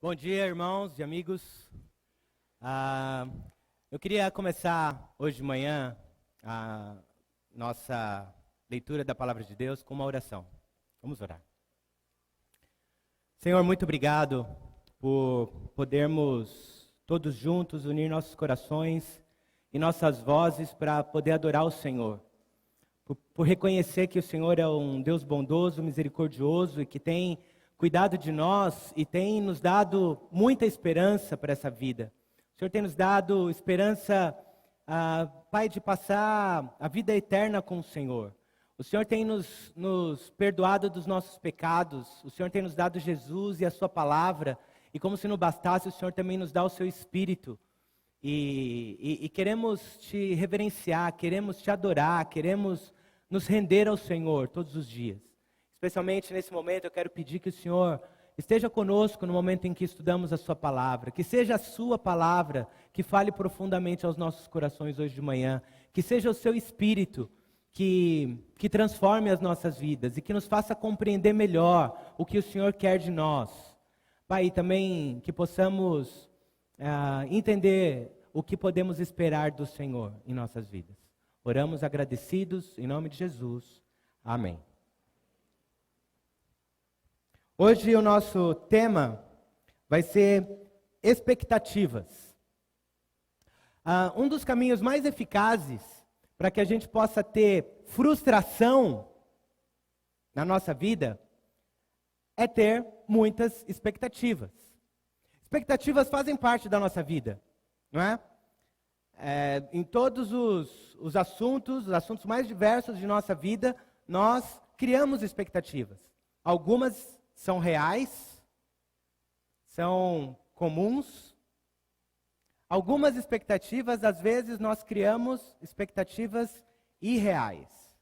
Bom dia, irmãos e amigos. Eu queria começar hoje de manhã a nossa leitura da Palavra de Deus com uma oração. Vamos orar. Senhor, muito obrigado por podermos todos juntos unir nossos corações e nossas vozes para poder adorar o Senhor. Por reconhecer que o Senhor é um Deus bondoso, misericordioso e que tem cuidado de nós e tem nos dado muita esperança para essa vida. O Senhor tem nos dado esperança, Pai, de passar a vida eterna com o Senhor. O Senhor tem nos perdoado dos nossos pecados. O Senhor tem nos dado Jesus e a sua palavra. E como se não bastasse, o Senhor também nos dá o seu Espírito. E queremos te reverenciar, queremos te adorar, queremos nos render ao Senhor todos os dias. Especialmente nesse momento eu quero pedir que o Senhor esteja conosco no momento em que estudamos a sua palavra. Que seja a sua palavra que fale profundamente aos nossos corações hoje de manhã. Que seja o seu Espírito que transforme as nossas vidas e que nos faça compreender melhor o que o Senhor quer de nós. Pai, também que possamos entender o que podemos esperar do Senhor em nossas vidas. Oramos agradecidos em nome de Jesus. Amém. Hoje o nosso tema vai ser expectativas. Um dos caminhos mais eficazes para que a gente possa ter frustração na nossa vida é ter muitas expectativas. Expectativas fazem parte da nossa vida, não é? Em todos os assuntos mais diversos de nossa vida, nós criamos expectativas. Algumas são reais, são comuns. Algumas expectativas, às vezes, nós criamos expectativas irreais.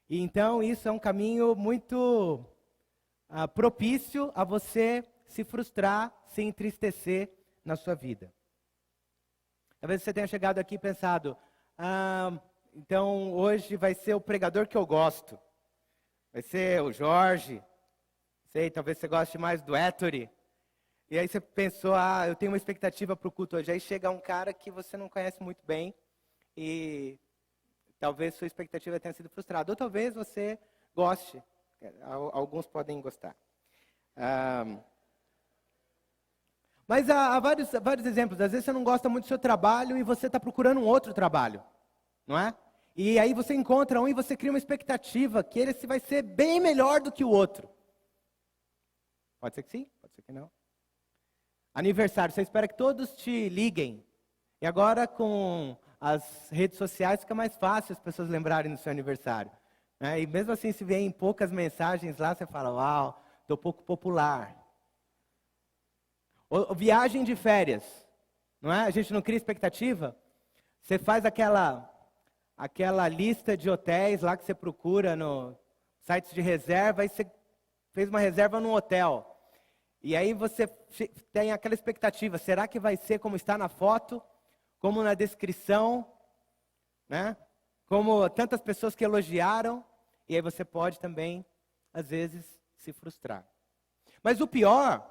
E então, isso é um caminho muito propício a você se frustrar, se entristecer na sua vida. Talvez você tenha chegado aqui e pensado, então hoje vai ser o pregador que eu gosto. Vai ser o Jorge. Sei, talvez você goste mais do Ettore. E aí você pensou, eu tenho uma expectativa para o culto hoje. Aí chega um cara que você não conhece muito bem e talvez sua expectativa tenha sido frustrada. Ou talvez você goste. Alguns podem gostar. Mas há vários exemplos. Às vezes você não gosta muito do seu trabalho e você está procurando um outro trabalho, não é? E aí você encontra um e você cria uma expectativa que ele vai ser bem melhor do que o outro. Pode ser que sim, pode ser que não. Aniversário, você espera que todos te liguem. E agora com as redes sociais fica mais fácil as pessoas lembrarem do seu aniversário. Né? E mesmo assim, se vem poucas mensagens lá, você fala, uau, estou pouco popular. Ou viagem de férias, não é? A gente não cria expectativa. Você faz aquela lista de hotéis lá que você procura no sites de reserva e você fez uma reserva num hotel. E aí você tem aquela expectativa, será que vai ser como está na foto, como na descrição, né? Como tantas pessoas que elogiaram, e aí você pode também, às vezes, se frustrar. Mas o pior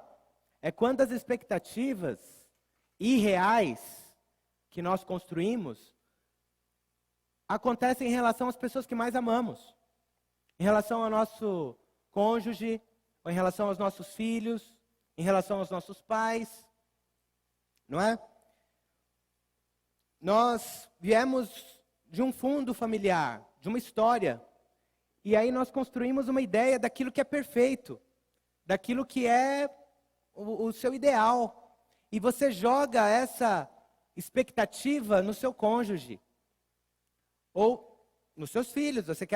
é quando as expectativas irreais que nós construímos acontecem em relação às pessoas que mais amamos, em relação ao nosso cônjuge, ou em relação aos nossos filhos, em relação aos nossos pais, não é? Nós viemos de um fundo familiar, de uma história, e aí nós construímos uma ideia daquilo que é perfeito, daquilo que é o seu ideal, e você joga essa expectativa no seu cônjuge, ou nos seus filhos. Você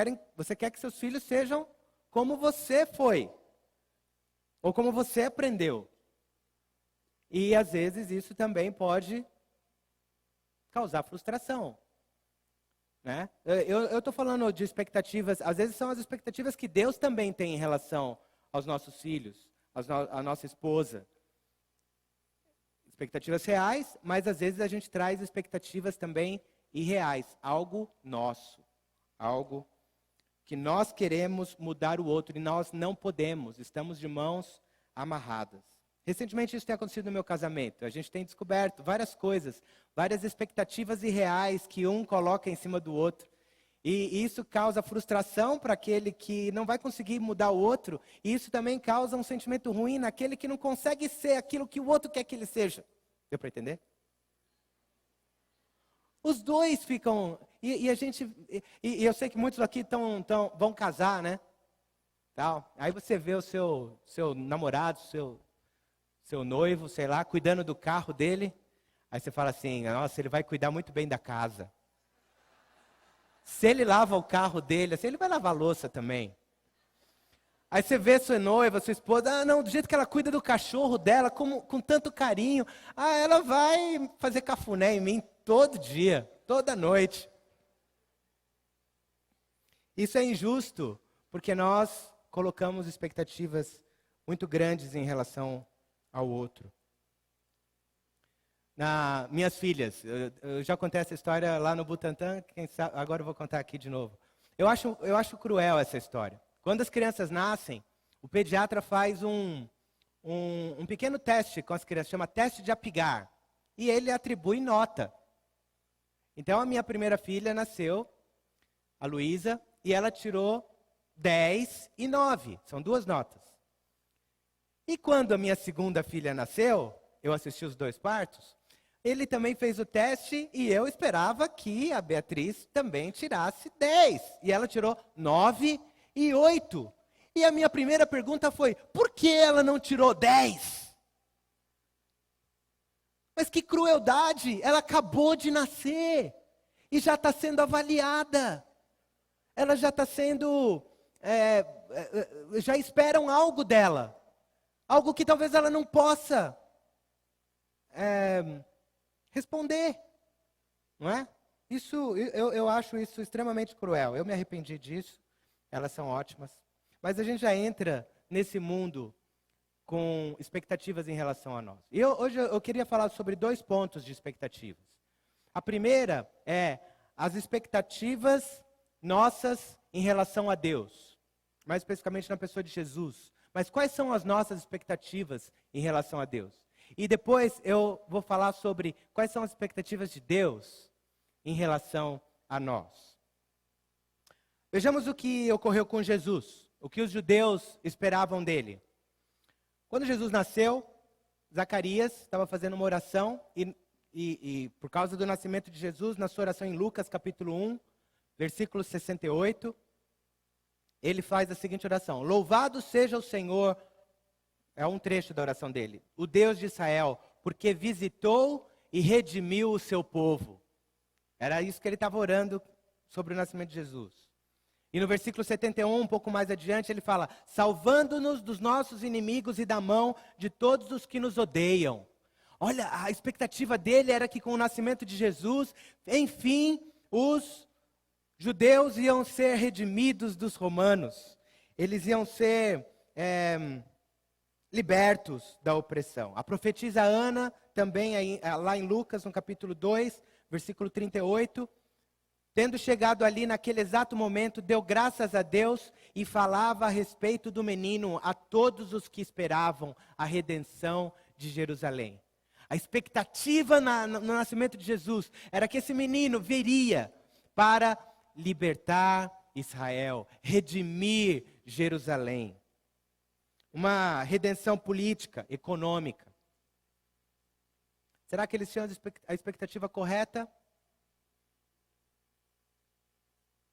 quer que seus filhos sejam como você foi, ou como você aprendeu. E às vezes isso também pode causar frustração. Né? Eu estou falando de expectativas, às vezes são as expectativas que Deus também tem em relação aos nossos filhos, à nossa esposa. Expectativas reais, mas às vezes a gente traz expectativas também irreais, algo nosso, algo que nós queremos mudar o outro e nós não podemos, estamos de mãos amarradas. Recentemente isso tem acontecido no meu casamento. A gente tem descoberto várias coisas, várias expectativas irreais que um coloca em cima do outro. E isso causa frustração para aquele que não vai conseguir mudar o outro. E isso também causa um sentimento ruim naquele que não consegue ser aquilo que o outro quer que ele seja. Deu para entender? Os dois ficam... E a gente... E eu sei que muitos aqui vão casar, né? Tal. Aí você vê o seu namorado, seu noivo, sei lá, cuidando do carro dele. Aí você fala assim, nossa, ele vai cuidar muito bem da casa. Se ele lava o carro dele, assim, ele vai lavar a louça também. Aí você vê sua noiva, sua esposa, não, do jeito que ela cuida do cachorro dela, com tanto carinho. Ela vai fazer cafuné em mim todo dia, toda noite. Isso é injusto, porque nós colocamos expectativas muito grandes em relação ao outro. Minhas filhas, eu já contei essa história lá no Butantã, quem sabe, agora eu vou contar aqui de novo. Eu acho cruel essa história. Quando as crianças nascem, o pediatra faz um pequeno teste com as crianças, chama teste de Apgar, e ele atribui nota. Então a minha primeira filha nasceu, a Luísa, e ela tirou 10 e 9, são 2 notas. E quando a minha segunda filha nasceu, eu assisti os 2 partos, ele também fez o teste e eu esperava que a Beatriz também tirasse 10. E ela tirou 9 e 8. E a minha primeira pergunta foi, por que ela não tirou 10? Mas que crueldade, ela acabou de nascer e já está sendo avaliada. Ela já está sendo, já esperam algo dela. Algo que talvez ela não possa responder, não é? Eu acho isso extremamente cruel. Eu me arrependi disso, elas são ótimas. Mas a gente já entra nesse mundo com expectativas em relação a nós. E hoje eu queria falar sobre 2 pontos de expectativas. A primeira é as expectativas nossas em relação a Deus, mais especificamente na pessoa de Jesus. Mas quais são as nossas expectativas em relação a Deus? E depois eu vou falar sobre quais são as expectativas de Deus em relação a nós. Vejamos o que ocorreu com Jesus, o que os judeus esperavam dele. Quando Jesus nasceu, Zacarias estava fazendo uma oração e por causa do nascimento de Jesus, na sua oração em Lucas capítulo 1, versículo 68, ele faz a seguinte oração: louvado seja o Senhor, é um trecho da oração dele, o Deus de Israel, porque visitou e redimiu o seu povo. Era isso que ele estava orando sobre o nascimento de Jesus. E no versículo 71, um pouco mais adiante, ele fala, salvando-nos dos nossos inimigos e da mão de todos os que nos odeiam. Olha, a expectativa dele era que com o nascimento de Jesus, enfim, os judeus iam ser redimidos dos romanos. Eles iam ser libertos da opressão. A profetisa Ana, também lá em Lucas, no capítulo 2, versículo 38, tendo chegado ali naquele exato momento, deu graças a Deus e falava a respeito do menino a todos os que esperavam a redenção de Jerusalém. A expectativa no nascimento de Jesus era que esse menino viria para libertar Israel, redimir Jerusalém. Uma redenção política, econômica. Será que eles tinham a expectativa correta?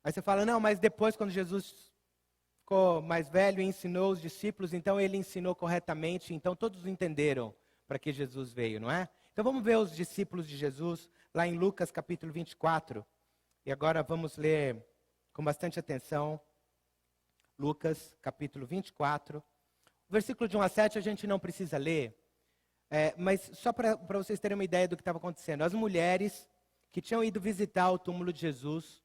Aí você fala, não, mas depois quando Jesus ficou mais velho e ensinou os discípulos, então ele ensinou corretamente, então todos entenderam para que Jesus veio, não é? Então vamos ver os discípulos de Jesus lá em Lucas capítulo 24. E agora vamos ler com bastante atenção Lucas capítulo 24. O versículo de 1 a 7 a gente não precisa ler, mas só para vocês terem uma ideia do que estava acontecendo. As mulheres que tinham ido visitar o túmulo de Jesus,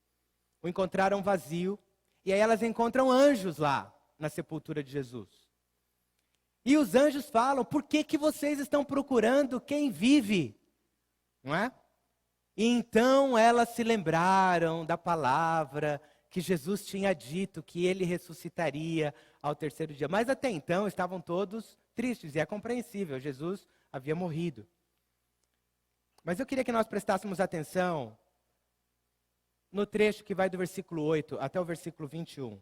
o encontraram vazio, e aí elas encontram anjos lá, na sepultura de Jesus. E os anjos falam, por que vocês estão procurando quem vive? Não é? E então elas se lembraram da palavra que Jesus tinha dito, que ele ressuscitaria ao 3º dia. Mas até então estavam todos tristes, e é compreensível, Jesus havia morrido. Mas eu queria que nós prestássemos atenção no trecho que vai do versículo 8 até o versículo 21.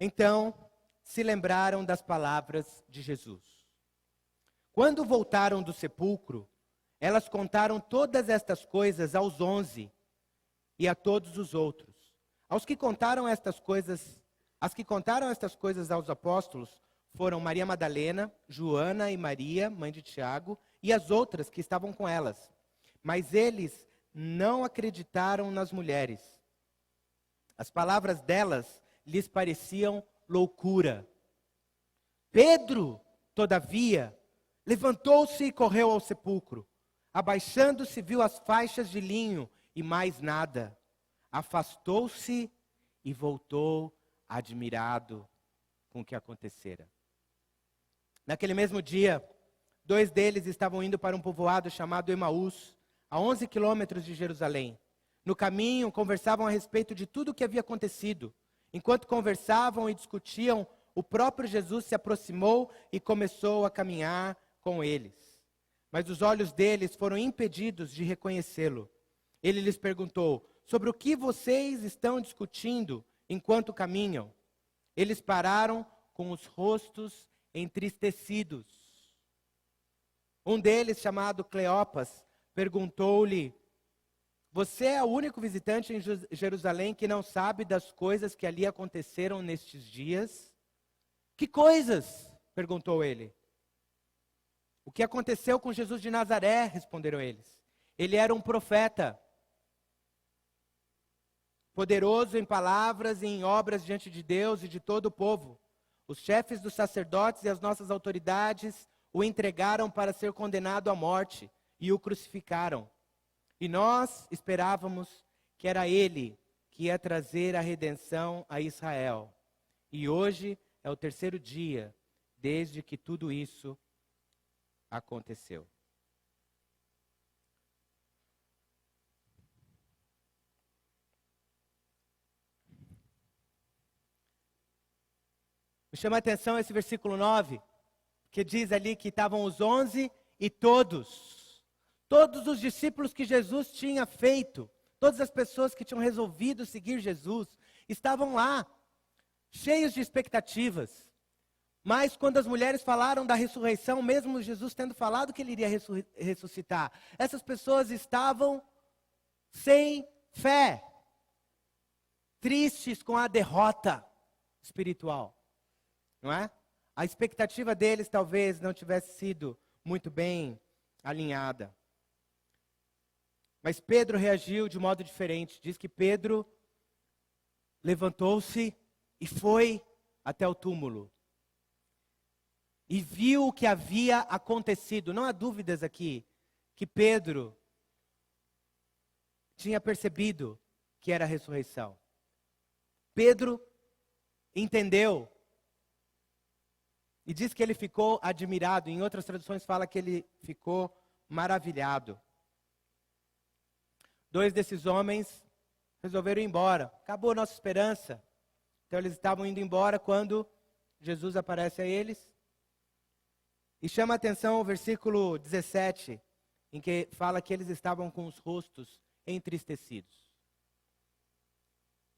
Então, se lembraram das palavras de Jesus. Quando voltaram do sepulcro, elas contaram todas estas coisas aos 11 e a todos os outros. As que contaram estas coisas aos apóstolos foram Maria Madalena, Joana e Maria, mãe de Tiago, e as outras que estavam com elas. Mas eles não acreditaram nas mulheres. As palavras delas lhes pareciam loucura. Pedro, todavia, levantou-se e correu ao sepulcro. Abaixando-se, viu as faixas de linho e mais nada. Afastou-se e voltou admirado com o que acontecera. Naquele mesmo dia, 2 deles estavam indo para um povoado chamado Emaús, a 11 quilômetros de Jerusalém. No caminho, conversavam a respeito de tudo o que havia acontecido. Enquanto conversavam e discutiam, o próprio Jesus se aproximou e começou a caminhar com eles. Mas os olhos deles foram impedidos de reconhecê-lo. Ele lhes perguntou: sobre o que vocês estão discutindo enquanto caminham? Eles pararam com os rostos entristecidos. Um deles, chamado Cleopas, perguntou-lhe: você é o único visitante em Jerusalém que não sabe das coisas que ali aconteceram nestes dias? Que coisas? Perguntou ele. O que aconteceu com Jesus de Nazaré? Responderam eles. Ele era um profeta, poderoso em palavras e em obras diante de Deus e de todo o povo. Os chefes dos sacerdotes e as nossas autoridades o entregaram para ser condenado à morte e o crucificaram. E nós esperávamos que era ele que ia trazer a redenção a Israel. E hoje é o 3º dia desde que tudo isso aconteceu. Me chama a atenção esse versículo 9, que diz ali que estavam os 11 e todos os discípulos que Jesus tinha feito, todas as pessoas que tinham resolvido seguir Jesus, estavam lá, cheios de expectativas. Mas quando as mulheres falaram da ressurreição, mesmo Jesus tendo falado que ele iria ressuscitar, essas pessoas estavam sem fé, tristes com a derrota espiritual, não é? A expectativa deles talvez não tivesse sido muito bem alinhada. Mas Pedro reagiu de modo diferente. Diz que Pedro levantou-se e foi até o túmulo. E viu o que havia acontecido. Não há dúvidas aqui que Pedro tinha percebido que era a ressurreição. Pedro entendeu. E diz que ele ficou admirado. Em outras traduções fala que ele ficou maravilhado. 2 desses homens resolveram ir embora. Acabou a nossa esperança. Então eles estavam indo embora quando Jesus aparece a eles. E chama a atenção o versículo 17, em que fala que eles estavam com os rostos entristecidos.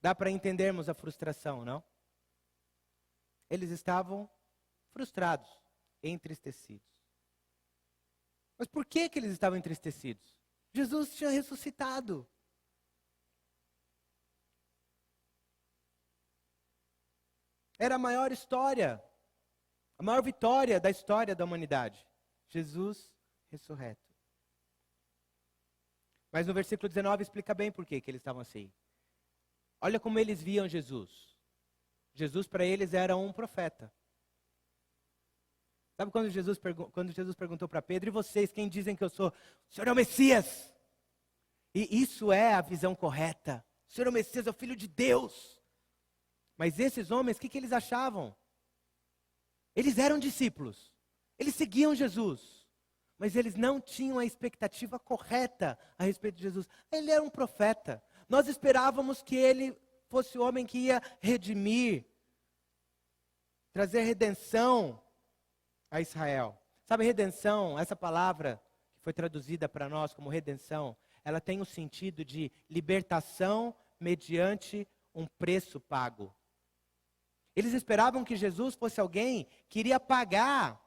Dá para entendermos a frustração, não? Eles estavam frustrados, entristecidos. Mas por que eles estavam entristecidos? Jesus tinha ressuscitado. Era a maior história, a maior vitória da história da humanidade. Jesus ressurreto. Mas no versículo 19 explica bem por que eles estavam assim. Olha como eles viam Jesus. Jesus para eles era um profeta. Sabe quando Jesus perguntou para Pedro: e vocês, quem dizem que eu sou? O Senhor é o Messias. E isso é a visão correta. O Senhor é o Messias, é o Filho de Deus. Mas esses homens, o que eles achavam? Eles eram discípulos. Eles seguiam Jesus. Mas eles não tinham a expectativa correta a respeito de Jesus. Ele era um profeta. Nós esperávamos que ele fosse o homem que ia redimir trazer redenção a Israel. Sabe, redenção, essa palavra que foi traduzida para nós como redenção, ela tem o sentido de libertação mediante um preço pago. Eles esperavam que Jesus fosse alguém que iria pagar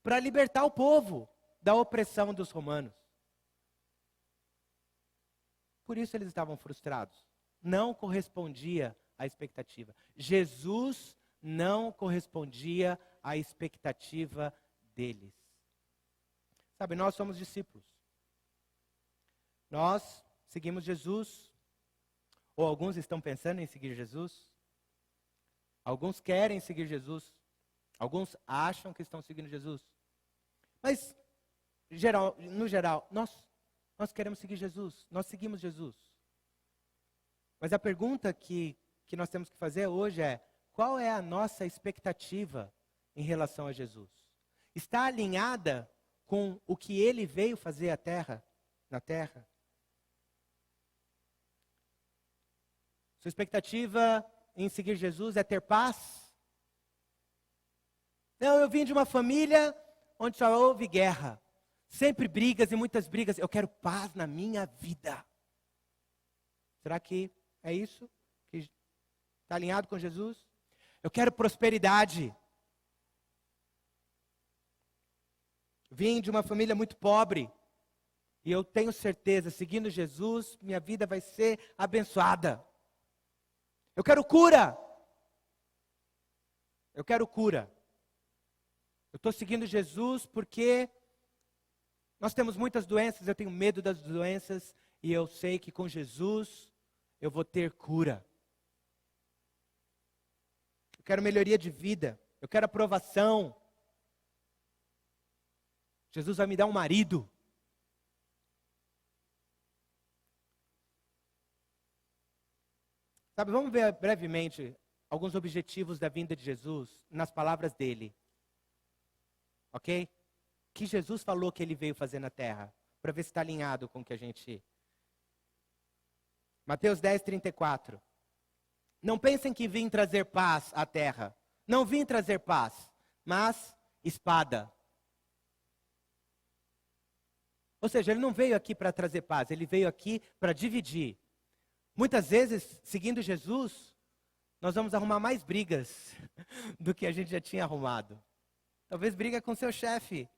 para libertar o povo da opressão dos romanos. Por isso eles estavam frustrados. Não correspondia à expectativa. Jesus não correspondia à expectativa deles. Sabe, nós somos discípulos. Nós seguimos Jesus. Ou alguns estão pensando em seguir Jesus. Alguns querem seguir Jesus. Alguns acham que estão seguindo Jesus. Mas, no geral, nós queremos seguir Jesus. Nós seguimos Jesus. Mas a pergunta que nós temos que fazer hoje é: qual é a nossa expectativa em relação a Jesus? Está alinhada com o que Ele veio fazer na terra? Sua expectativa em seguir Jesus é ter paz? Não, eu vim de uma família onde só houve guerra. Sempre brigas e muitas brigas. Eu quero paz na minha vida. Será que é isso? Que está alinhado com Jesus? Eu quero prosperidade. Vim de uma família muito pobre. E eu tenho certeza, seguindo Jesus, minha vida vai ser abençoada. Eu quero cura. Eu quero cura. Eu estou seguindo Jesus porque nós temos muitas doenças, eu tenho medo das doenças e eu sei que com Jesus eu vou ter cura. Eu quero melhoria de vida, eu quero aprovação. Jesus vai me dar um marido. Sabe, vamos ver brevemente alguns objetivos da vinda de Jesus nas palavras dele. Ok? Que Jesus falou que ele veio fazer na terra. Para ver se está alinhado com o que a gente... Mateus 10, 34. Não pensem que vim trazer paz à terra. Não vim trazer paz, mas espada. Ou seja, ele não veio aqui para trazer paz, ele veio aqui para dividir. Muitas vezes, seguindo Jesus, nós vamos arrumar mais brigas do que a gente já tinha arrumado. Talvez briga com seu chefe,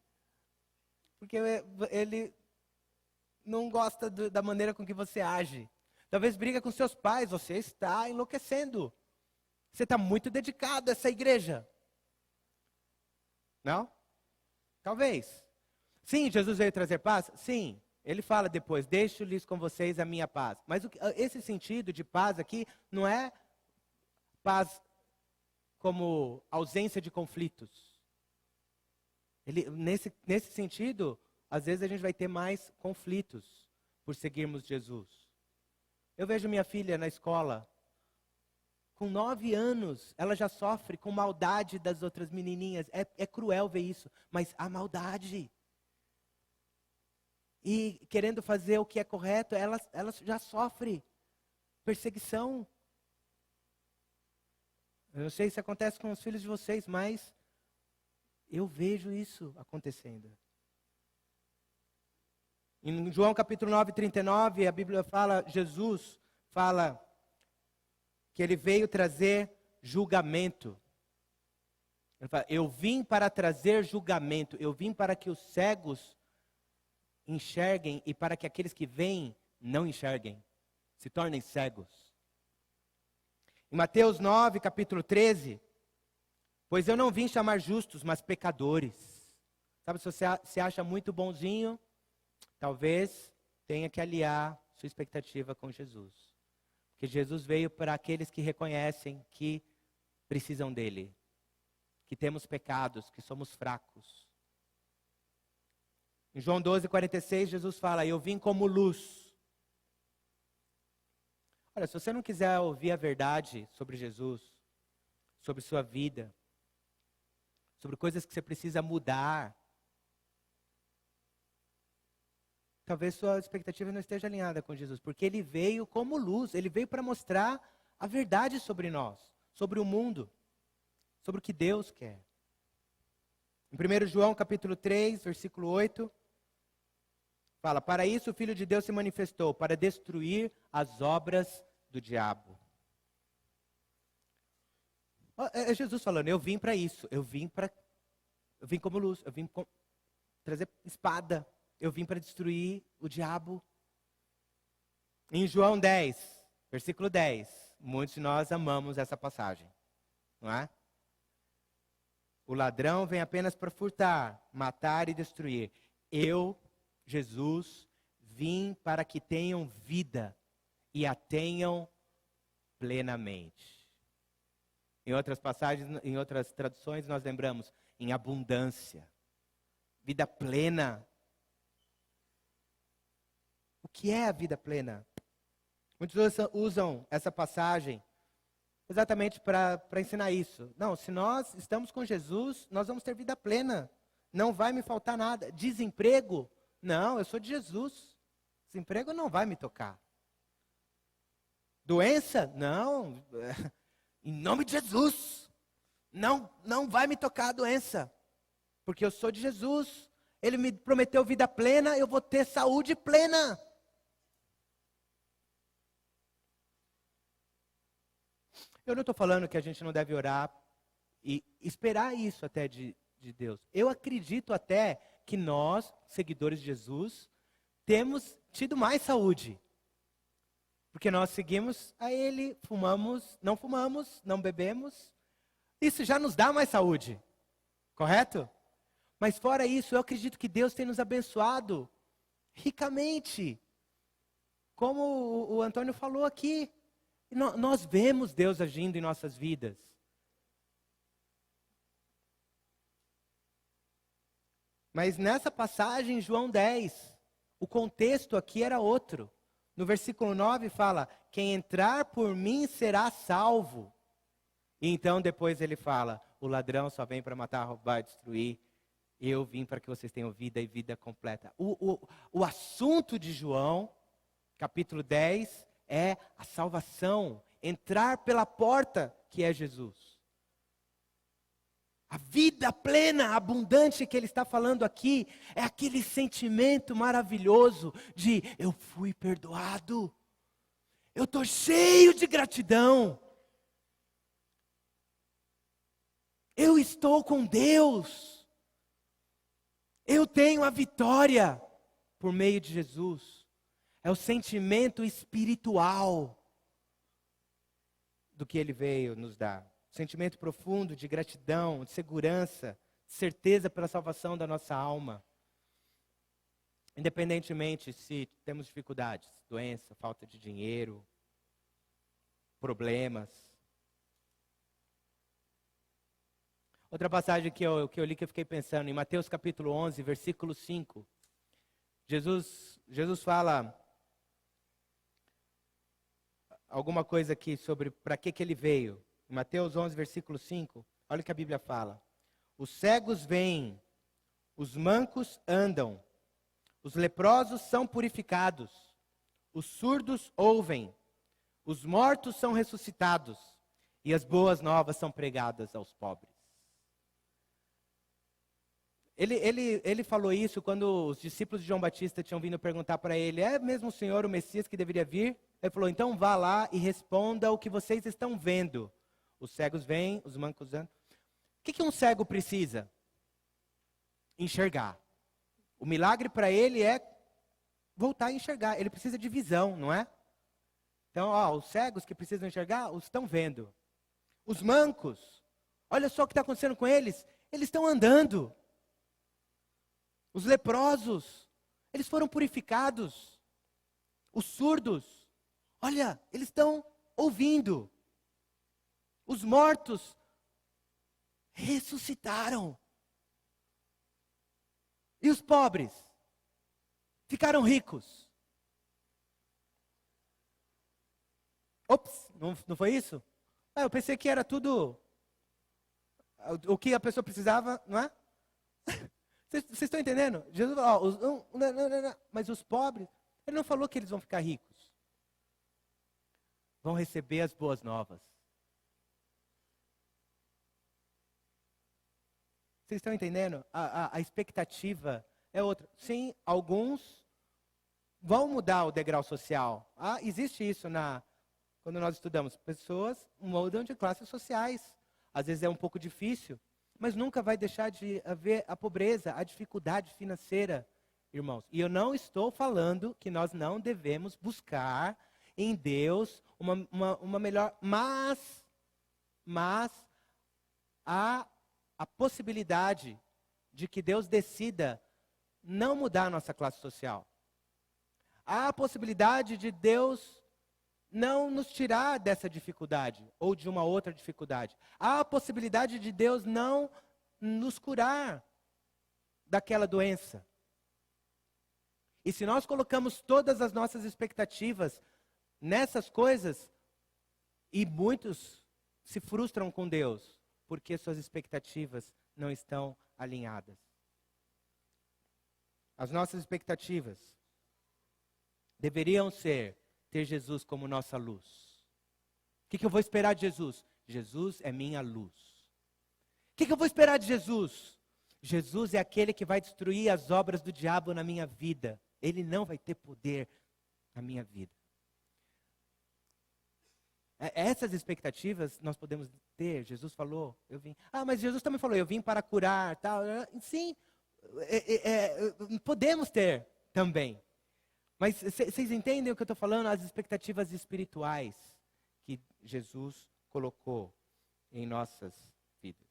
porque ele não gosta da maneira com que você age. Talvez briga com seus pais, você está enlouquecendo. Você está muito dedicado a essa igreja. Não? Talvez. Sim, Jesus veio trazer paz? Sim. Ele fala depois, deixo-lhes com vocês a minha paz. Mas esse sentido de paz aqui não é paz como ausência de conflitos. Nesse sentido, às vezes a gente vai ter mais conflitos por seguirmos Jesus. Eu vejo minha filha na escola, com 9 anos, ela já sofre com maldade das outras menininhas. É cruel ver isso, mas a maldade. E querendo fazer o que é correto, ela já sofre perseguição. Eu não sei se acontece com os filhos de vocês, mas eu vejo isso acontecendo. Em João capítulo 9, 39, a Bíblia fala, Jesus fala que ele veio trazer julgamento. Ele fala, eu vim para trazer julgamento, eu vim para que os cegos enxerguem e para que aqueles que veem não enxerguem, se tornem cegos. Em Mateus 9, capítulo 13, pois eu não vim chamar justos, mas pecadores. Sabe, se você se acha muito bonzinho, talvez tenha que aliar sua expectativa com Jesus. Porque Jesus veio para aqueles que reconhecem que precisam dele, que temos pecados, que somos fracos. Em João 12, 46, Jesus fala, eu vim como luz. Olha, se você não quiser ouvir a verdade sobre Jesus, sobre sua vida, sobre coisas que você precisa mudar, talvez sua expectativa não esteja alinhada com Jesus, porque ele veio como luz, ele veio para mostrar a verdade sobre nós, sobre o mundo. sobre o que Deus quer. Em 1 João capítulo 3, versículo 8, fala: para isso o Filho de Deus se manifestou, para destruir as obras do diabo. É Jesus falando, eu vim para isso, eu vim como luz, eu vim trazer espada, eu vim para destruir o diabo. Em João 10, versículo 10, muitos de nós amamos essa passagem, não é? O ladrão vem apenas para furtar, matar e destruir. Eu, Jesus, vim para que tenham vida e a tenham plenamente. Em outras passagens, em outras traduções, nós lembramos em abundância, vida plena. O que é a vida plena? Muitos usam essa passagem exatamente para ensinar isso. Não, se nós estamos com Jesus, nós vamos ter vida plena. Não vai me faltar nada. Desemprego? Não, eu sou de Jesus. Desemprego não vai me tocar. Doença? Não. Em nome de Jesus. Não vai me tocar a doença. Porque eu sou de Jesus. Ele me prometeu vida plena, eu vou ter saúde plena. Eu não estou falando que a gente não deve orar e esperar isso até de Deus. Eu acredito até que nós, seguidores de Jesus, temos tido mais saúde. Porque nós seguimos a Ele, fumamos, não bebemos. Isso já nos dá mais saúde, correto? Mas fora isso, eu acredito que Deus tem nos abençoado ricamente. Como o Antônio falou aqui, nós vemos Deus agindo em nossas vidas. Mas nessa passagem, João 10, o contexto aqui era outro. No versículo 9 fala, quem entrar por mim será salvo. E então depois ele fala, o ladrão só vem para matar, roubar, destruir. Eu vim para que vocês tenham vida e vida completa. O assunto de João, capítulo 10, é a salvação. Entrar pela porta que é Jesus. A vida plena, abundante que ele está falando aqui, é aquele sentimento maravilhoso de eu fui perdoado. Eu estou cheio de gratidão. Eu estou com Deus. Eu tenho a vitória por meio de Jesus. É o sentimento espiritual do que ele veio nos dar. Sentimento profundo de gratidão, de segurança, de certeza pela salvação da nossa alma. Independentemente se temos dificuldades, doença, falta de dinheiro, problemas. Outra passagem que eu li que eu fiquei pensando, em Mateus capítulo 11, versículo 5. Jesus fala alguma coisa aqui sobre para que ele veio. Em Mateus 11, versículo 5, olha o que a Bíblia fala. Os cegos veem, os mancos andam, os leprosos são purificados, os surdos ouvem, os mortos são ressuscitados e as boas novas são pregadas aos pobres. Ele falou isso quando os discípulos de João Batista tinham vindo perguntar para ele, é mesmo o Senhor o Messias que deveria vir? Ele falou, então vá lá e responda o que vocês estão vendo. Os cegos vêm, os mancos andam. O que um cego precisa? Enxergar. O milagre para ele é voltar a enxergar. Ele precisa de visão, não é? Então, os cegos que precisam enxergar, os estão vendo. Os mancos, olha só o que está acontecendo com eles. Eles estão andando. Os leprosos, eles foram purificados. Os surdos, olha, eles estão ouvindo. Os mortos ressuscitaram. E os pobres ficaram ricos. Ops, não foi isso? Eu pensei que era tudo o que a pessoa precisava, não é? Vocês estão entendendo? Jesus falou, mas os pobres, ele não falou que eles vão ficar ricos. Vão receber as boas novas. Vocês estão entendendo? A expectativa é outra. Sim, alguns vão mudar o degrau social. Existe isso quando nós estudamos. Pessoas mudam de classes sociais. Às vezes é um pouco difícil, mas nunca vai deixar de haver a pobreza, a dificuldade financeira, irmãos. E eu não estou falando que nós não devemos buscar em Deus uma melhor... Mas há a possibilidade de que Deus decida não mudar a nossa classe social. Há a possibilidade de Deus não nos tirar dessa dificuldade ou de uma outra dificuldade. Há a possibilidade de Deus não nos curar daquela doença. E se nós colocamos todas as nossas expectativas nessas coisas, e muitos se frustram com Deus, porque suas expectativas não estão alinhadas. As nossas expectativas deveriam ser ter Jesus como nossa luz. O que eu vou esperar de Jesus? Jesus é minha luz. O que eu vou esperar de Jesus? Jesus é aquele que vai destruir as obras do diabo na minha vida. Ele não vai ter poder na minha vida. Essas expectativas nós podemos ter. Jesus falou, eu vim. Mas Jesus também falou, eu vim para curar, tal. Sim, podemos ter também. Mas vocês entendem o que eu estou falando? As expectativas espirituais que Jesus colocou em nossas vidas.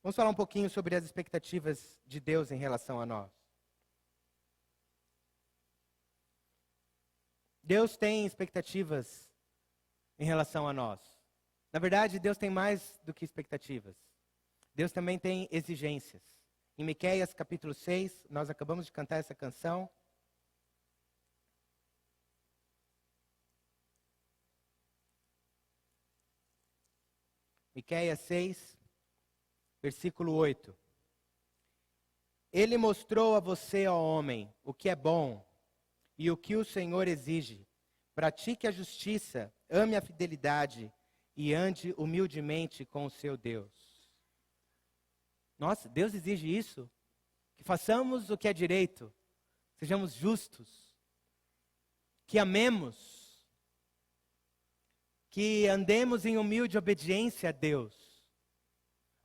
Vamos falar um pouquinho sobre as expectativas de Deus em relação a nós. Deus tem expectativas em relação a nós. Na verdade, Deus tem mais do que expectativas. Deus também tem exigências. Em Miqueias capítulo 6, nós acabamos de cantar essa canção. Miqueias 6, versículo 8. Ele mostrou a você, ó homem, o que é bom e o que o Senhor exige. Pratique a justiça, ame a fidelidade e ande humildemente com o seu Deus. Nossa, Deus exige isso? Que façamos o que é direito, sejamos justos, que amemos, que andemos em humilde obediência a Deus.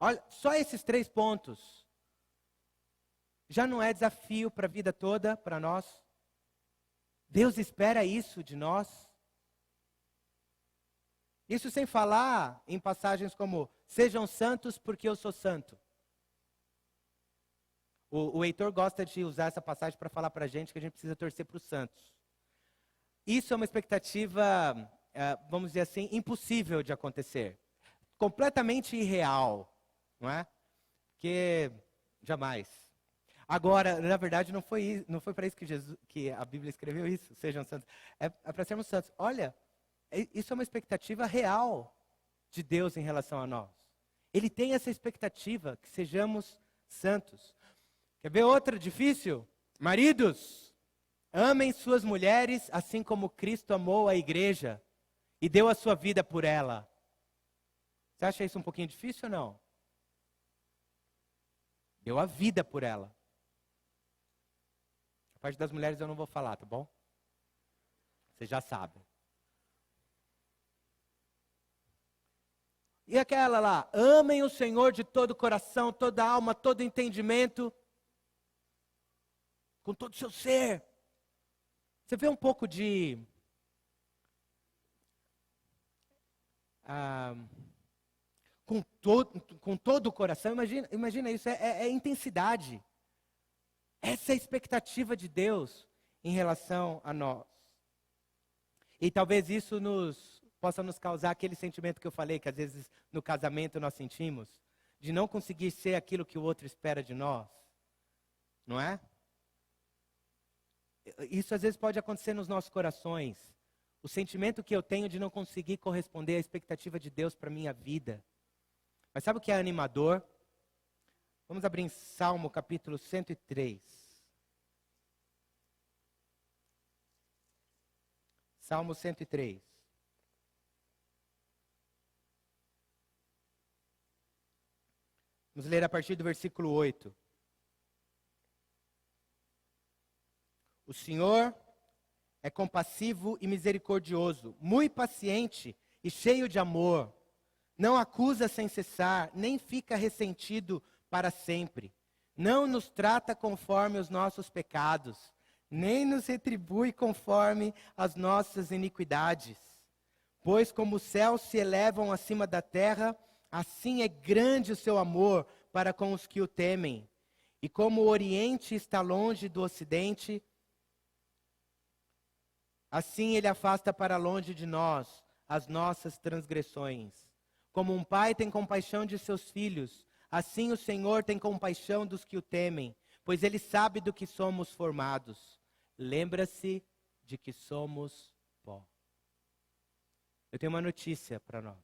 Olha, só esses 3 pontos já não é desafio para a vida toda, para nós? Deus espera isso de nós. Isso sem falar em passagens como, sejam santos porque eu sou santo. O Heitor gosta de usar essa passagem para falar para a gente que a gente precisa torcer para os santos. Isso é uma expectativa, vamos dizer assim, impossível de acontecer. Completamente irreal, não é? Porque jamais. Agora, na verdade, não foi para isso que a Bíblia escreveu isso, sejam santos. É para sermos santos. Olha, isso é uma expectativa real de Deus em relação a nós. Ele tem essa expectativa que sejamos santos. Quer ver outra difícil? Maridos, amem suas mulheres assim como Cristo amou a igreja e deu a sua vida por ela. Você acha isso um pouquinho difícil ou não? Deu a vida por ela. A parte das mulheres eu não vou falar, tá bom? Você já sabe. E aquela lá, amem o Senhor de todo o coração, toda a alma, todo o entendimento, com todo o seu ser. Você vê um pouco de com todo o coração, imagina isso, é intensidade. Essa é a expectativa de Deus em relação a nós. E talvez isso possa nos causar aquele sentimento que eu falei, que às vezes no casamento nós sentimos, de não conseguir ser aquilo que o outro espera de nós. Não é? Isso às vezes pode acontecer nos nossos corações. O sentimento que eu tenho de não conseguir corresponder à expectativa de Deus para a minha vida. Mas sabe o que é animador? Vamos abrir em Salmo capítulo 103. Salmo 103. Vamos ler a partir do versículo 8. O Senhor é compassivo e misericordioso, muito paciente e cheio de amor. Não acusa sem cessar, nem fica ressentido para sempre. Não nos trata conforme os nossos pecados, nem nos retribui conforme as nossas iniquidades. Pois como os céus se elevam acima da terra, assim é grande o seu amor para com os que o temem. E como o Oriente está longe do Ocidente, assim ele afasta para longe de nós as nossas transgressões. Como um pai tem compaixão de seus filhos, assim o Senhor tem compaixão dos que o temem, pois ele sabe do que somos formados. Lembra-se de que somos pó. Eu tenho uma notícia para nós.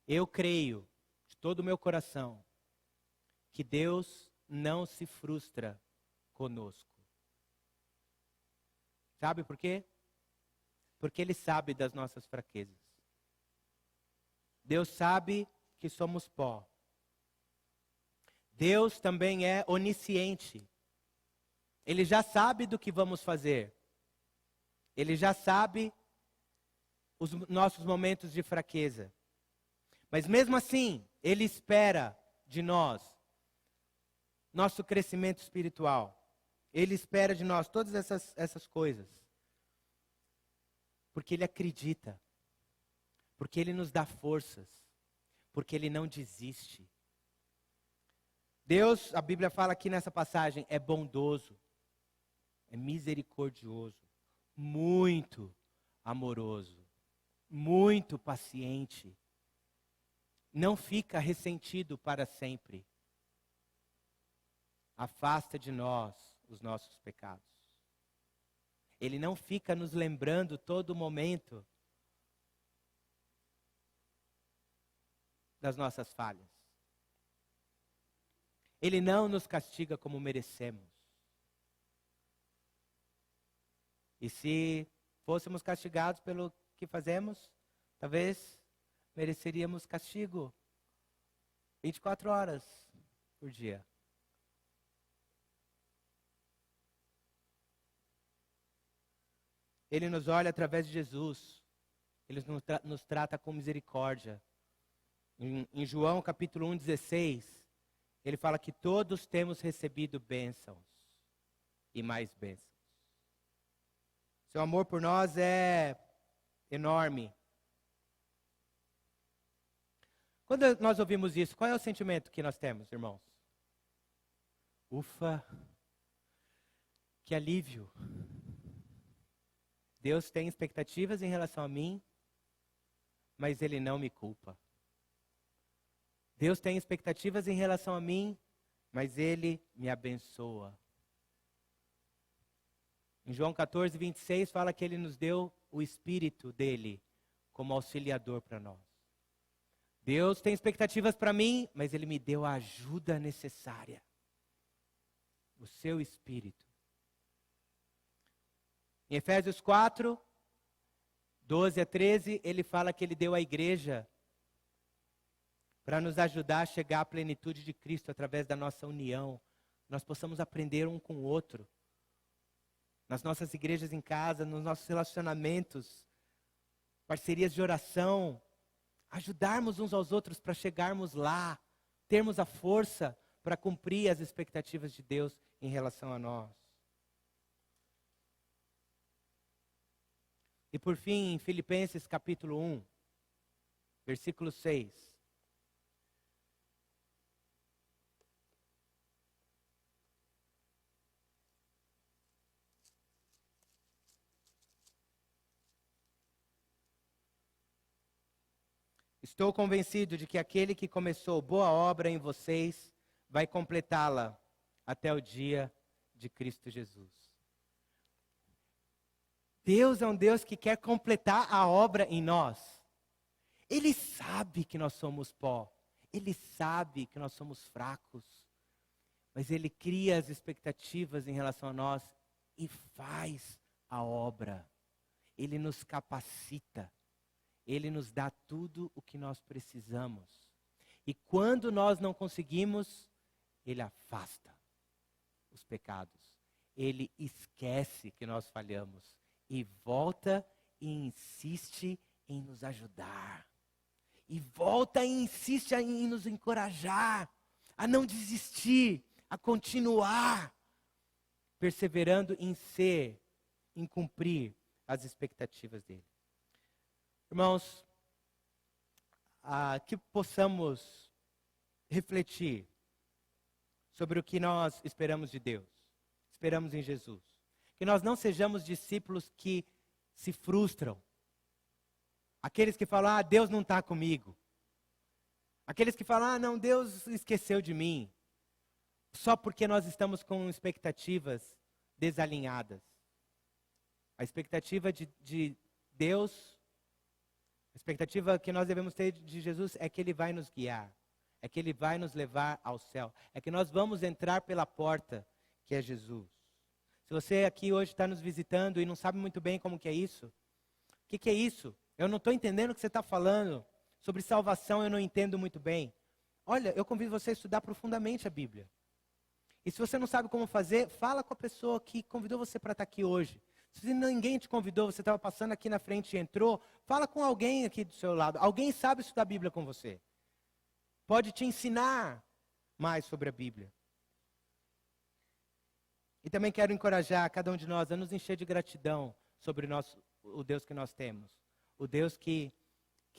Eu creio, de todo o meu coração, que Deus não se frustra conosco. Sabe por quê? Porque Ele sabe das nossas fraquezas. Deus sabe que somos pó. Deus também é onisciente. Ele já sabe do que vamos fazer. Ele já sabe os nossos momentos de fraqueza. Mas mesmo assim, Ele espera de nós nosso crescimento espiritual. Ele espera de nós todas essas coisas. Porque Ele acredita. Porque Ele nos dá forças. Porque Ele não desiste. Deus, a Bíblia fala aqui nessa passagem, é bondoso. É misericordioso. Muito amoroso. Muito paciente. Não fica ressentido para sempre. Afasta de nós os nossos pecados. Ele não fica nos lembrando todo momento das nossas falhas. Ele não nos castiga como merecemos. E se fôssemos castigados pelo que fazemos, talvez mereceríamos castigo 24 horas por dia. Ele nos olha através de Jesus. Ele nos trata com misericórdia. Em João capítulo 1:16, ele fala que todos temos recebido bênçãos e mais bênçãos. Seu amor por nós é enorme. Quando nós ouvimos isso, qual é o sentimento que nós temos, irmãos? Ufa, que alívio. Deus tem expectativas em relação a mim, mas Ele não me culpa. Deus tem expectativas em relação a mim, mas Ele me abençoa. Em João 14:26 fala que Ele nos deu o Espírito dEle como auxiliador para nós. Deus tem expectativas para mim, mas Ele me deu a ajuda necessária. O seu Espírito. Em Efésios 4:12-13, ele fala que Ele deu à igreja para nos ajudar a chegar à plenitude de Cristo através da nossa união. Nós possamos aprender um com o outro. Nas nossas igrejas em casa, nos nossos relacionamentos, parcerias de oração, ajudarmos uns aos outros para chegarmos lá, termos a força para cumprir as expectativas de Deus em relação a nós. E por fim, em Filipenses capítulo 1, versículo 6. Estou convencido de que aquele que começou boa obra em vocês vai completá-la até o dia de Cristo Jesus. Deus é um Deus que quer completar a obra em nós. Ele sabe que nós somos pó. Ele sabe que nós somos fracos. Mas Ele cria as expectativas em relação a nós e faz a obra. Ele nos capacita. Ele nos dá tudo o que nós precisamos. E quando nós não conseguimos, Ele afasta os pecados. Ele esquece que nós falhamos e volta e insiste em nos ajudar. E volta e insiste em nos encorajar a não desistir, a continuar, perseverando em ser, em cumprir as expectativas dele. Irmãos, que possamos refletir sobre o que nós esperamos de Deus, esperamos em Jesus. Que nós não sejamos discípulos que se frustram. Aqueles que falam, Deus não está comigo. Aqueles que falam, não, Deus esqueceu de mim. Só porque nós estamos com expectativas desalinhadas. A expectativa de Deus, a expectativa que nós devemos ter de Jesus é que Ele vai nos guiar. É que Ele vai nos levar ao céu. É que nós vamos entrar pela porta que é Jesus. Se você aqui hoje está nos visitando e não sabe muito bem como que é isso, o que é isso? Eu não estou entendendo o que você está falando. Sobre salvação eu não entendo muito bem. Olha, eu convido você a estudar profundamente a Bíblia. E se você não sabe como fazer, fala com a pessoa que convidou você para estar aqui hoje. Se ninguém te convidou, você estava passando aqui na frente e entrou, fala com alguém aqui do seu lado. Alguém sabe estudar a Bíblia com você. Pode te ensinar mais sobre a Bíblia. E também quero encorajar cada um de nós a nos encher de gratidão sobre o Deus que nós temos. O Deus que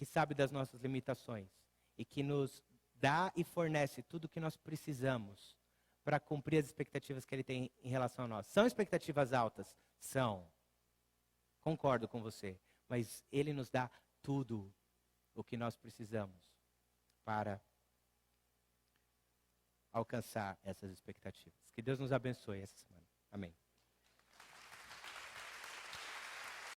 sabe das nossas limitações e que nos dá e fornece tudo o que nós precisamos para cumprir as expectativas que Ele tem em relação a nós. São expectativas altas? São. Concordo com você. Mas Ele nos dá tudo o que nós precisamos para alcançar essas expectativas. Que Deus nos abençoe essa semana. Amém.